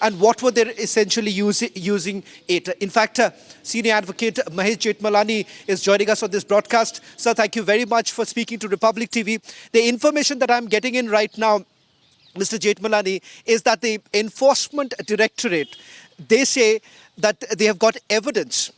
and what were they essentially using it. In fact, Senior Advocate Mahesh Jethmalani is joining us on this broadcast. Sir, thank you very much for speaking to Republic TV. The information that I'm getting in right now, Mr. Jethmalani, is that the Enforcement Directorate, they say that they have got evidence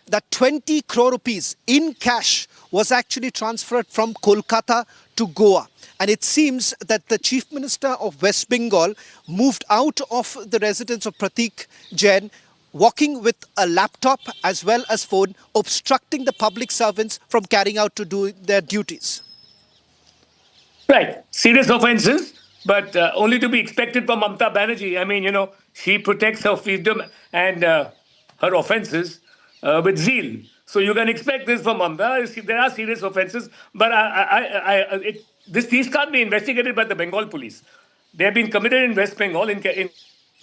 that 20 crore rupees in cash was actually transferred from Kolkata to Goa. And it seems that the Chief Minister of West Bengal moved out of the residence of Pratik Jain, walking with a laptop as well as phone, obstructing the public servants from carrying out to do their duties. Right. Serious offences, but only to be expected from Mamata Banerjee. I mean, she protects her freedom and her offences with zeal. So you can expect this from Mamata. There are serious offences, but these can't be investigated by the Bengal police. They have been committed in West Bengal, in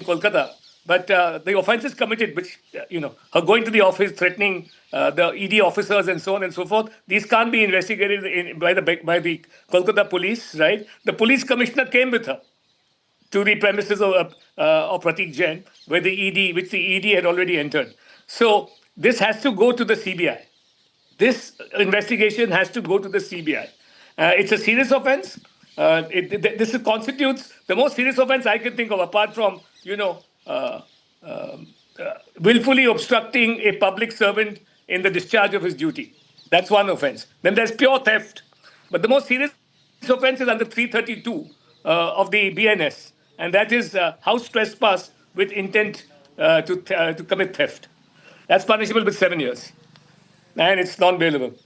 Kolkata. But the offences committed, which, her going to the office, threatening the ED officers and so on and so forth, these can't be investigated by the Kolkata police, right? The police commissioner came with her to the premises of Pratik Jain, which the ED had already entered. So this has to go to the CBI. This investigation has to go to the CBI. It's a serious offence. This constitutes the most serious offence I can think of, apart from, willfully obstructing a public servant in the discharge of his duty. That's one offence. Then there's pure theft. But the most serious offence is under 332 of the BNS, and that is house trespass with intent to commit theft. That's punishable with 7 years. And it's non-bailable.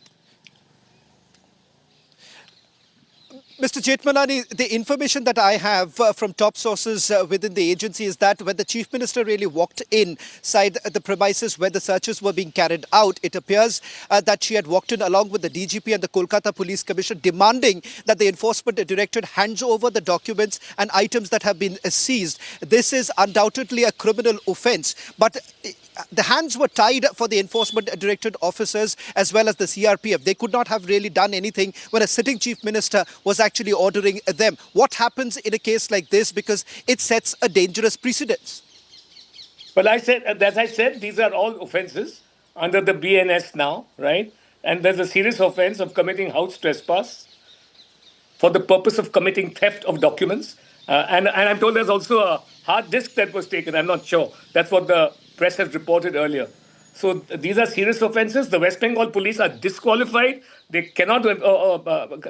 Mr. Jethmalani, the information that I have from top sources within the agency is that when the Chief Minister really walked inside the premises where the searches were being carried out, it appears that she had walked in along with the DGP and the Kolkata Police Commissioner, demanding that the Enforcement Directorate hands over the documents and items that have been seized. This is undoubtedly a criminal offence, but the hands were tied for the Enforcement Directorate officers as well as the CRPF. They could not have really done anything when a sitting Chief Minister was actually ordering them. What happens in a case like this? Because it sets a dangerous precedence. Well, as I said, these are all offences under the BNS now, right? And there's a serious offence of committing house trespass for the purpose of committing theft of documents. And I'm told there's also a hard disk that was taken. I'm not sure. That's what the press has reported earlier. So these are serious offences. The West Bengal police are disqualified. They cannot,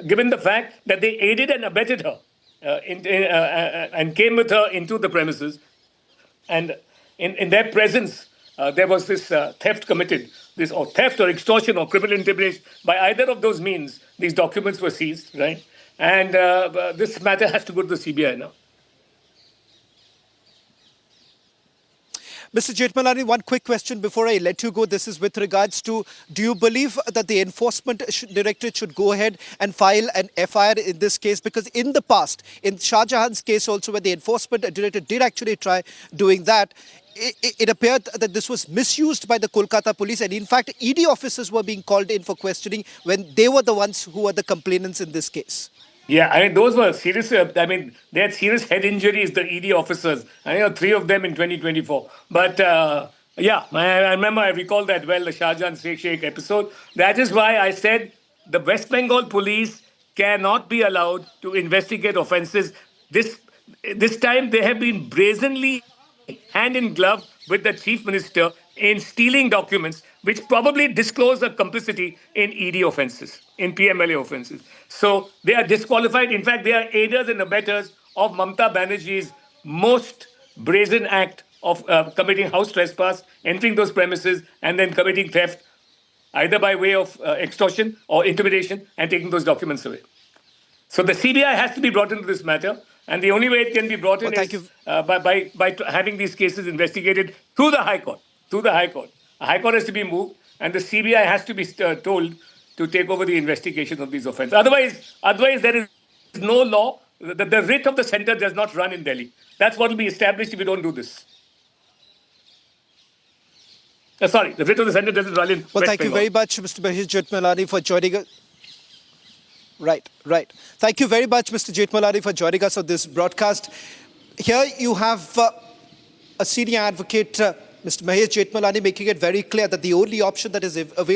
given the fact that they aided and abetted her and came with her into the premises. And in their presence, there was this theft committed, theft or extortion or criminal intimidation. By either of those means, these documents were seized, right? And this matter has to go to the CBI now. Mr. Jethmalani, one quick question before I let you go. This is with regards to, do you believe that the Enforcement Directorate should go ahead and file an FIR in this case? Because in the past, in Shah Jahan's case also, where the Enforcement Directorate did actually try doing that, it appeared that this was misused by the Kolkata police. And in fact, ED officers were being called in for questioning when they were the ones who were the complainants in this case. Yeah, I mean, those were serious. They had serious head injuries, the ED officers. 3 of them in 2024. But yeah, I recall that well, the Shah Jahan Sheikh episode. That is why I said the West Bengal police cannot be allowed to investigate offences. This time they have been brazenly hand in glove with the Chief Minister in stealing documents which probably disclose a complicity in ED offences, in PMLA offences. So they are disqualified. In fact, they are aiders and abettors of Mamata Banerjee's most brazen act of committing house trespass, entering those premises, and then committing theft, either by way of extortion or intimidation, and taking those documents away. So the CBI has to be brought into this matter. And the only way it can be brought in is by having these cases investigated through the High Court. Through the High Court. A High Court has to be moved, and the CBI has to be told to take over the investigation of these offences. Otherwise, there is no law. The writ of the centre does not run in Delhi. That's what will be established if we don't do this. Sorry, the writ of the centre doesn't run in West Well, thank you Bengal. very much, Mr. Mahesh Jethmalani, for joining us. Right. Thank you very much, Mr. Jethmalani, for joining us on this broadcast. Here you have a a senior advocate, Mr. Mahesh Jethmalani, making it very clear that the only option that is available